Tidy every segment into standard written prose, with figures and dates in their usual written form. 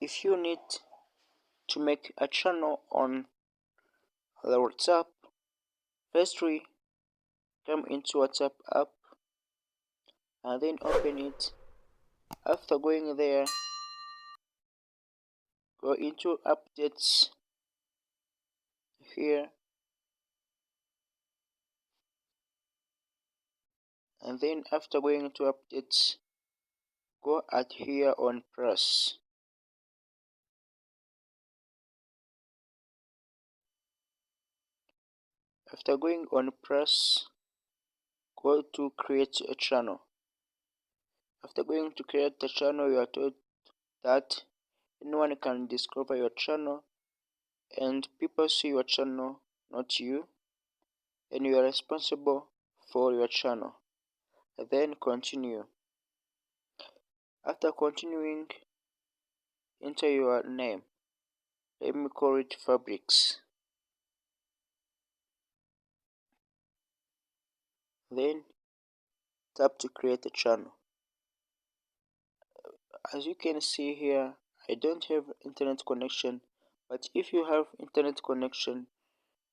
If you need to make a channel on the WhatsApp, firstly come into WhatsApp app and then open it. After going there, go into updates here, and then after going to updates, go at here on press. After going on press, go to create a channel. After going to create the channel, you are told that anyone can discover your channel and people see your channel, not you, and you are responsible for your channel. Then continue. After continuing, enter your name. Let me call it Fabrics. Then tap to create a channel. As you can see here, I don't have internet connection, but if you have internet connection,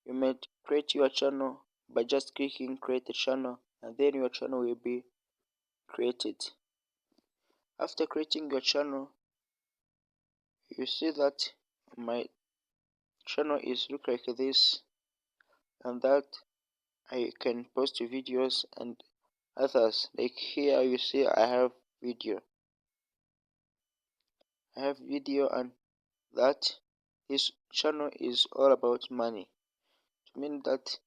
you may create your channel by just clicking create a channel, and then your channel will be created. After creating your channel, you see that my channel is look like this, and that I can post videos and others. Like here you see I have video. And that this channel is all about money. To mean that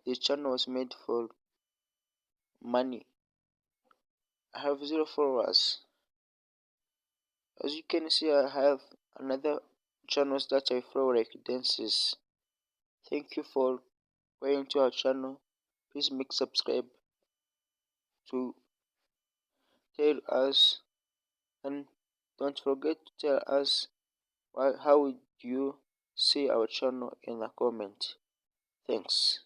this channel was made for money. I have 0 followers. As you can see, I have another channels that I follow like dances. Thank you for going to our channel. Please make subscribe to tell us, and don't forget to tell us how would you see our channel in the comment. Thanks.